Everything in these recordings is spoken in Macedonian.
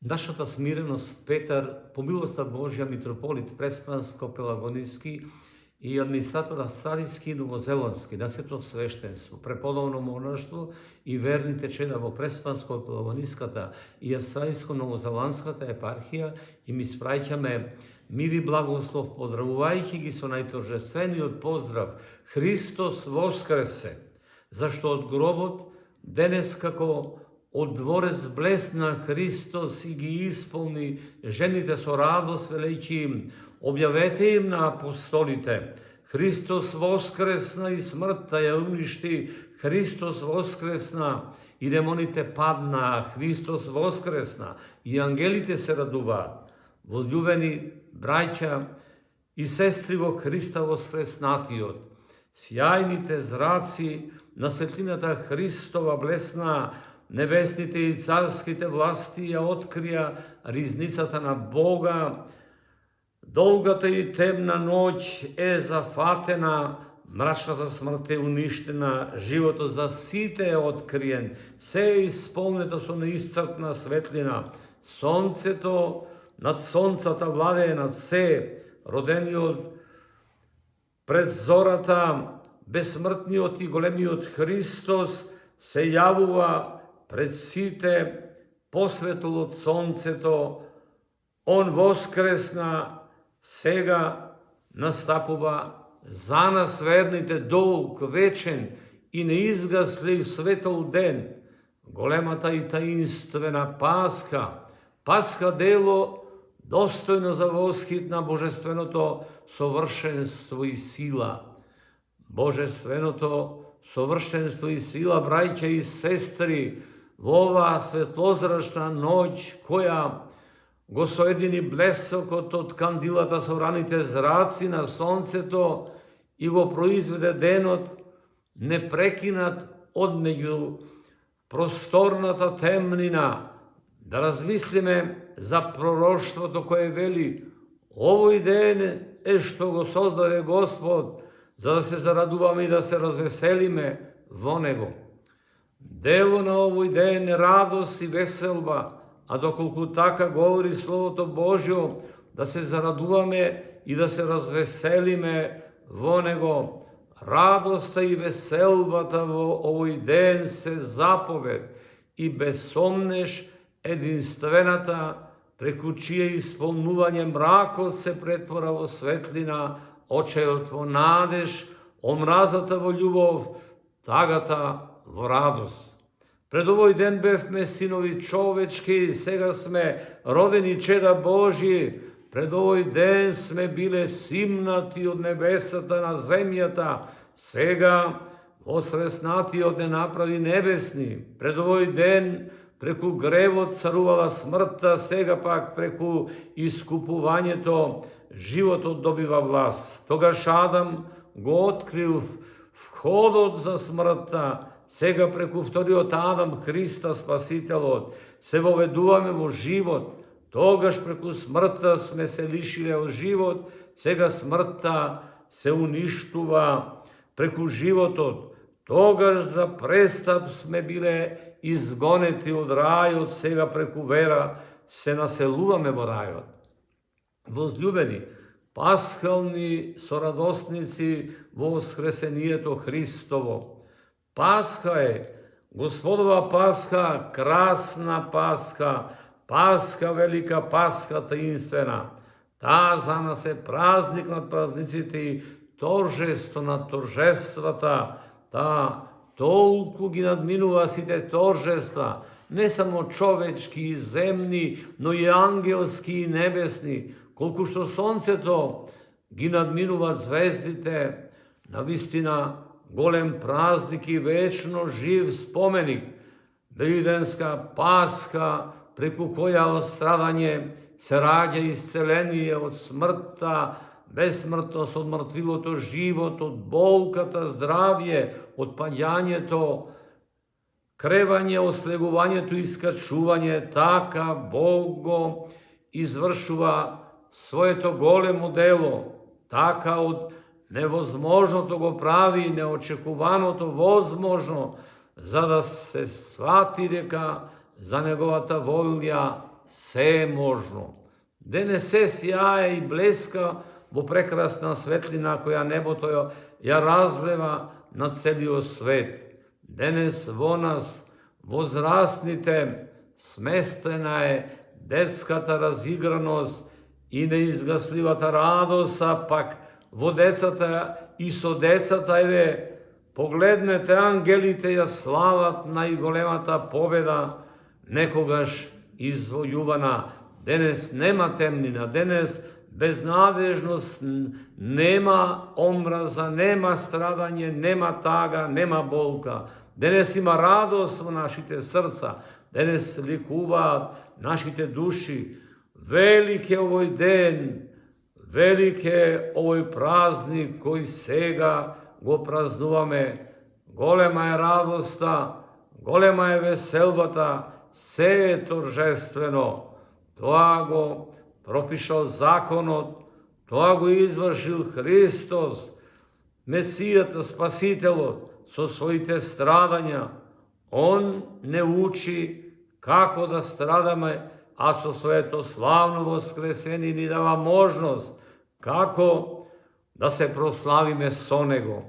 Нашата смиреност, Петар, по милоста Божја, митрополит Преспанско-Пелагонijski и администратор австралијски и новозеландски на сето свештенство, преподобно монаштво и верните чеда во Преспанско-Пелагониската и австралијско-новозеландската епархија им испраќаме мир и благослов, поздравувајќи ги со најторжествениот поздрав Христос воскресе, зашто од гробот денес како од дворец блесна Христос и ги исполни жените со радост, велејќи им: објавете им на апостолите, Христос воскресна и смртта ја уништи, Христос воскресна и демоните паднаа, Христос воскресна и ангелите се радуваат. Возлюбени браќа и сестри во Христа воскреснатиот, сјајните зраци на светлината Христова блесна, небесните и царските власти ја открија ризницата на Бога. Долгата и темна ноќ е зафатена, мрачната смрт е уништена, животот за сите е откриен, се е исполнето со неисцрпна светлина. Сонцето над сонцата владее над се, родениот пред зората, безсмртниот и големиот Христос се јавува пред сите, посветол од сонцето. Он воскресна, сега настапува за нас верните долг вечен и неизгаслив светол ден, големата и таинствена Пасха, Пасха дело достојно за восхит на божественото совршенство и сила. Божественото совршенство и сила, браќа и сестри, во оваа светлозрачна ноќ, која го соедини блесокот од кандилата со раните зраци на сонцето и го произведе денот, непрекинат одмеѓу просторната темнина, да размислиме за пророштвото кое вели: овој ден е што го создаде Господ, за да се зарадуваме и да се развеселиме во него. Дело на овој ден е радост и веселба, а доколку така говори Словото Божјо, да се зарадуваме и да се развеселиме во него. Радоста и веселбата во овој ден се заповед и безсомнеш единствената, преку чие исполнување мракот се претвора во светлина, очеот во надеж, омразата во љубов, тагата во радост. Пред овој ден бевме синови човечки, сега сме родени чеда Божји. Пред овој ден сме биле симнати од небесата на земјата, сега воскреснатиот не направи небесни. Пред овој ден преку гревот царувала смртта, сега пак преку искупувањето животот добива власт. Тогаш Адам го открил входот за смртта, сега преку вториот Адам, Христа Спасителот, се воведуваме во живот. Тогаш преку смртта сме се лишиле од живот, сега смртта се уништува преку животот. Тогаш за престап сме биле изгонети од рајот, сега преку вера се населуваме во рајот. Возлюбени, пасхални сорадосници во воскресението Христово. Пасха е, Господова Пасха, красна Пасха, Пасха, велика Пасха, таинствена. Таа за нас е празник над празниците и торжество над торжествата. Таа толку ги надминува сите торжества, не само човечки и земни, но и ангелски и небесни, колку што сонцето ги надминуваат звездите. Навистина голем празник и вечно жив споменик, Велиденска Пасха, преку која од страдање се раѓа исцеление од смртта, безсмртност, од мртвилото живот, од болката здравје, од паѓањето, кревање, ослегувањето и скачување. Така Бог го извршува своето големо дело. Така од невозможното го прави неочекуваното возможно, за да се свати дека за неговата волја все je možno. Денес се сјае и блеска во прекрасна светлина која небото ја разлева на целиот свет. Денес во нас, возрастните, сместена е детската разиграност и неизгасливата радост, а пак во децата и со децата, еве, погледнете, ангелите ја слават најголемата победа, некогаш извојувана. Денес нема темнина, денес безнадежност, нема омраза, нема страдање, нема тага, нема болка. Денес има радост во нашите срца, денес ликуваат нашите души. Велик е овој ден, велик е овој празник кој сега го празнуваме. Голема е радоста, голема е веселбата, се е торжествено. Тоа го пропишал законот, тоа го извршил Христос, Месијата, Спасителот, со своите страдања. Он не учи како да страдаме, а со своето славно воскресение ни дава можност како да се прославиме со Него.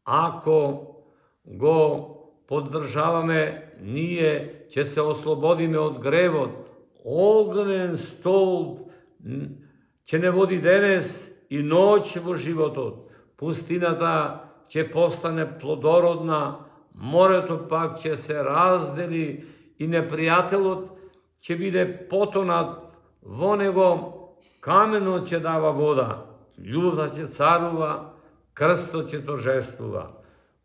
Ако го поддржаваме, ние ќе се ослободиме од гревот. Огнен столб ќе не води денес и ноќ во животот. Пустината ќе постане плодородна, морето пак ќе се раздели и непријателот ќе биде потонат во него, каменот ќе дава вода, љубовта ќе царува, крстот ќе торжествува.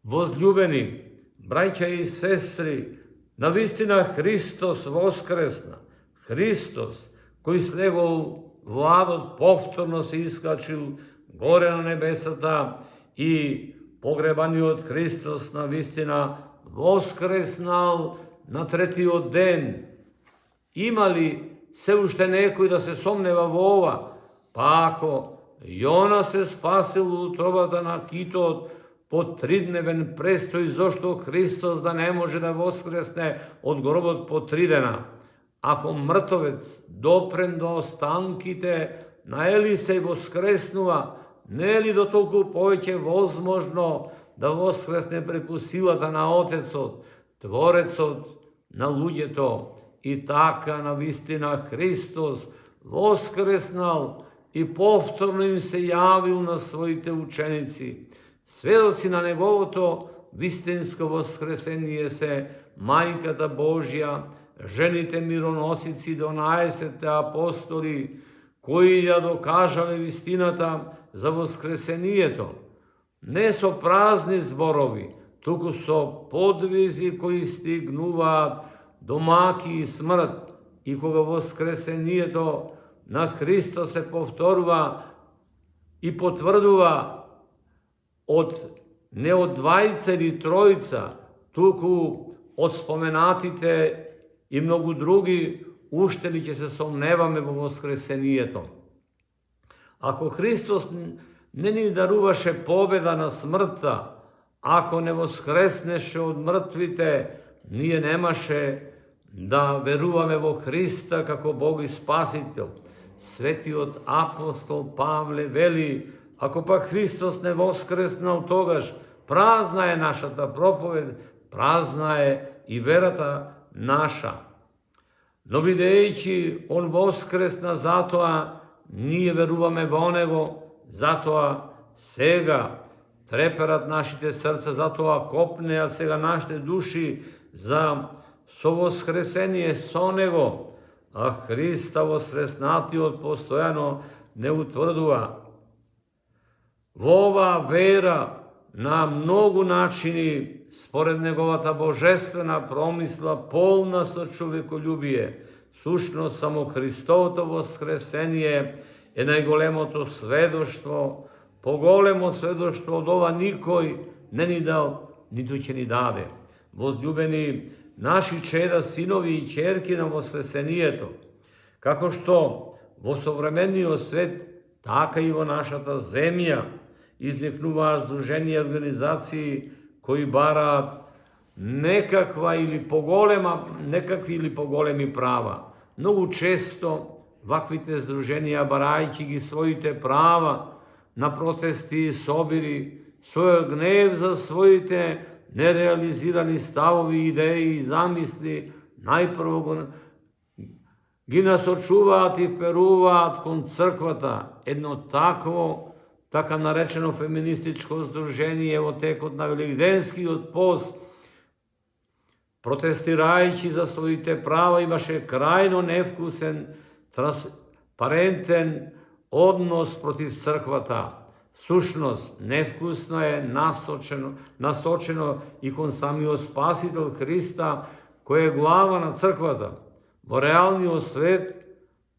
Возлюбени, браќа и сестри, навистина Христос воскресна. Христос, кој слегол во адот, повторно се искачил горе на небесата и погребаниот Христос навистина воскреснал на третиот ден. Има ли се уште некој да се сомнева во ова? Па ако Јона се спасил од утробата на китот по 3-дневен престој, зошто Христос да не може да воскресне од гробот по 3 дена? Ако мртовец допрен до останките на Елисеј воскреснува, не е ли до толку повеќе возможно да воскресне преку силата на Отецот, Творецот на луѓето? И така навистина Христос воскреснал и повторно им се јавил на своите ученици. Сведоци на Неговото вистинско воскресение се Мајката Божја, жените мироносици, 12 апостоли, кои ја докажале вистината за воскресението. Не со празни зборови, туку со подвизи кои стигнуваат до маки и смрт, и кога воскресението на Христос се повторува и потврдува не од двајца или тројца, туку од споменатите и многу други, уште ли ќе се сомневаме во воскресението? Ако Христос не ни даруваше победа на смртта, ако не воскреснеше од мртвите, ние немаше да веруваме во Христа како Бог и Спасител. Светиот апостол Павле вели, ако пак Христос не воскреснал, тогаш празна е нашата проповед, празна е и верата наша. Но бидејќи Он воскресна, затоа ние веруваме во Него, затоа сега треперат нашите срца, затоа копнеа сега нашите души за со воскресение со Него, а Христа воскреснатиот постојано не утврдува. Во оваа вера на многу начини, според Неговата божествена промисла, полна со човеколюбие, сушност само Христовото воскресение е најголемото сведоштво, поголемо сведоштво од ова никој не ни дал, ниту ќе ни даде. Возлюбени наши чеда, синови и ќерки на воскресението, како што во современиот свет, така и во нашата земја, изникнуваат здруженија и организации кои бараат некакви или поголеми права. Mnogo često vakvite združenija barajući gi svojite prava na protesti i sobiri, svoj gnev za svojite nerealizirani stavovi, ideji i zamisli, najprvo gi nas očuvat i peruvat kon crkvata, jedno takvo, така наречено феминистичко здружение во текот на Великденскиот пост, протестирајќи за своите права, имаше крајно невкусен, транспарентен однос против црквата. Сушност, невкусно е насочено и кон самиот Спасител Христа, кој е глава на црквата. Во реалниот свет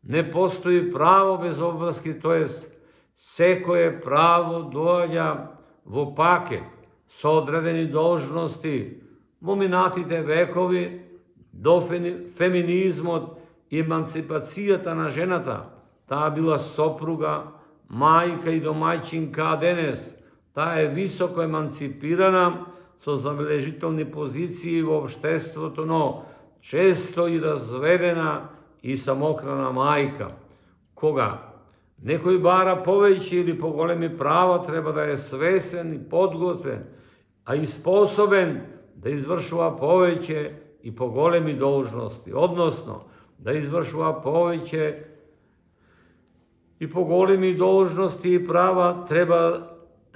не постои право без обврски, тоест секое право доаѓа во пакет со одредени должности. Во минатите векови до феминизмот и еманципацијата на жената, таа била сопруга, мајка и домаќинка, а денес таа е високо еманципирана со забележителни позиции во општеството, но често и разведена и самохрана мајка. Кога некој бара повеќе или поголеми права, треба да е свесен и подготвен, а и способен да извршува повеќе и поголеми должности, односно да извршува повеќе и поголеми должности и права, треба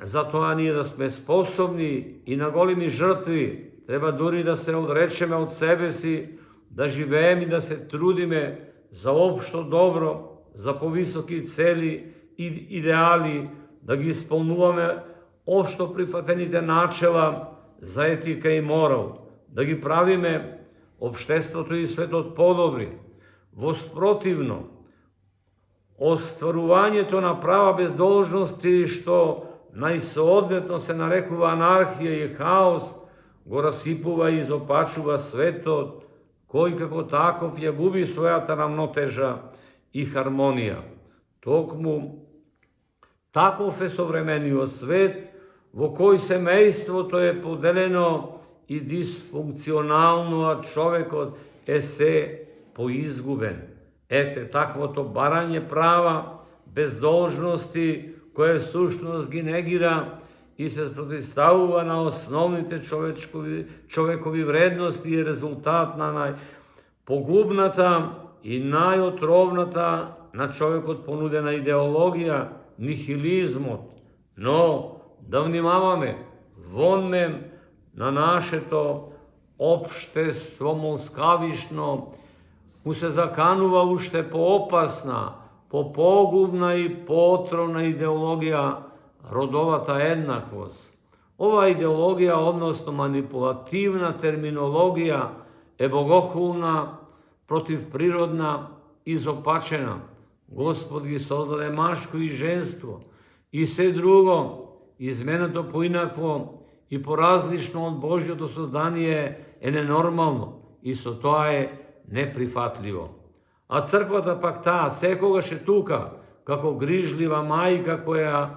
за тоа ние да сме способни и на големи жртви, треба дури да се одречеме од себе си, да живееме и да се трудиме за општо добро, за повисоки цели и идеали, да ги исполнуваме општо прифатените начела за етика и морал, да ги правиме општеството и светот подобри. Воспротивно, остварувањето на права без должности, што најсоодветно се нарекува анархија и хаос, го расипува и изопачува светот, кој како таков ја губи својата рамнотежа и хармонија. Токму таков е современиот свет, во кој семејството е поделено и дисфункционално, а човекот е се поизгубен. Ете, таквото барање права, без должности, кое всушност ги негира и се протиставува на основните човекови вредности, е резултат на најпогубната и најотровната на човекот понудена идеологија, нихилизмот. Но да внимаваме, вонме на нашето општество москавишно му се заканува уште поопасна, попогубна и поотровна идеологија, родовата еднаквост. Ова идеологија, односно манипулативна терминологија, е богохулна, противприродна, изопачена. Господ ги создаде машко и женство и се друго, изменето поинакво и поразлично од Божјото создание е ненормално и со тоа е неприфатливо. А црквата пак таа секогаш е тука, како грижлива мајка која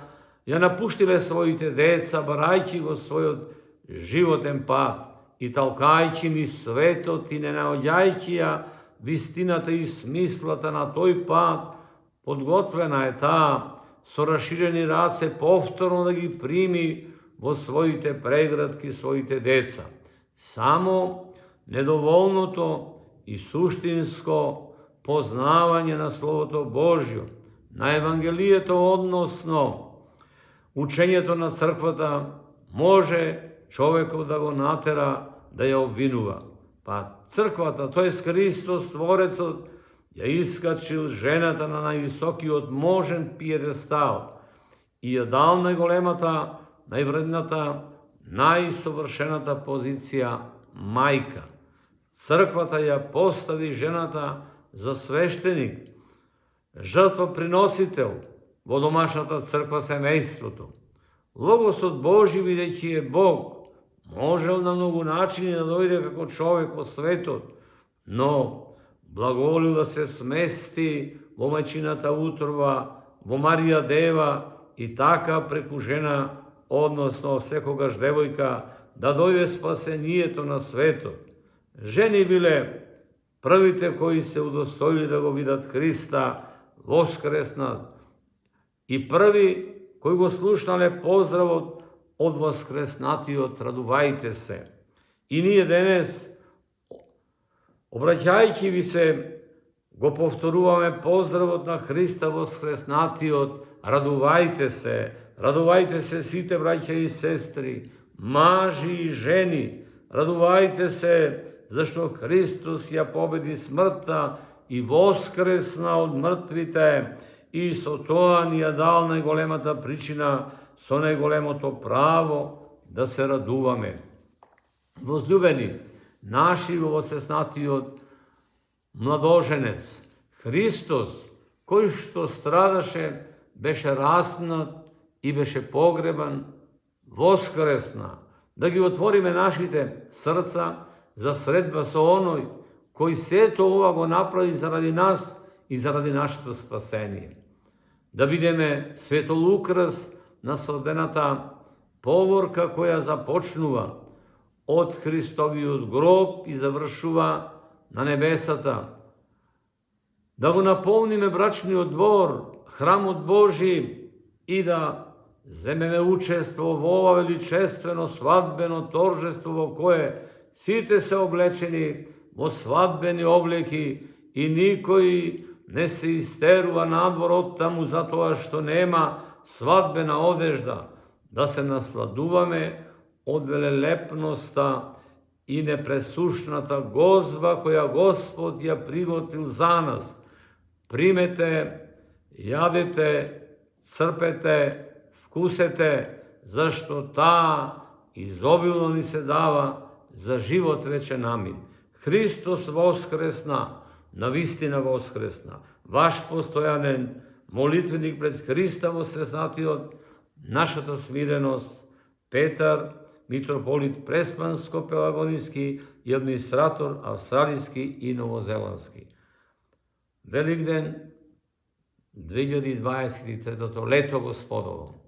ја напуштиле своите деца, барајќи го својот животен пат и талкајќи ни светот и не наоѓајќи ја вистината и смислата на тој пат, подготвена е таа со расширени раце повторно да ги прими во своите преградки своите деца. Само недоволното и суштинско познавање на Словото Божјо, на Евангелието, односно учењето на црквата, може човекот да го натера да ја обвинува. Па црквата, тоест Христос, Творецот, ја искачил жената на највисокиот можен пиедестал и ја дал најголемата, највредната, најсовршената позиција мајка. Црквата ја постави жената за свештеник, жртвоприносител во домашната црква семејството. Логосот Божи, бидејќи е Бог, можел на многу начини да дојде како човек во светот, но благоволил да се смести во мајчината утрова, во Марија Дева и така преку жена, односно секогаш девојка, да дојде спасението на светот. Жени биле prvite koji se udostojili da go vidat Hrista, voskresnat, i prvi koji go slušnale pozdrav od voskresnatiot, raduvajte se. I nije danes, obraćajki vi se, go povtoruvame pozdravot na Hrista voskresnatiot, raduvajte se site braća i sestri, maži i ženi, raduvajte se, zašto Hristos ja pobedi smrta i voskresna od mrtvite, i so toa nija dal najgolemata pričina, so najgolemo to pravo da se raduvame. Возлюбени, наши воскреснатиот младоженец, Христос, кој што страдаше, беше распнат и беше погребан, воскресна, да ги отвориме нашите срца за средба со оној кој сето ова го направи заради нас и заради нашето спасение. Да бидеме светол украс на свадбената поворка која започнува od Hristovijut grob i završuva na nebesata. Da go naполниме брачниот двор, храмот Божи, и да земеме учество во ова величествено свадбено торжество во кое сите се облечени во свадбени облеки и никој не се истерува надвор од таму затоа што нема свадбена одежда, да се насладуваме od velelепноста i nepresušnata gozba koja Gospod je prigotil za nas. Primete, jadete, crpete, vkusete, zašto ta izobilno ni se dava za život večen. Amin. Hristos voskresna, navistina voskresna. Vaš postojanen molitvenik pred Hrista voskresnatiot, našата smirenost, Petar, mitropolit Prespansko-Pelagonijski i administrator Австралийski i Новозеландski. Великден 2023, лето Господово.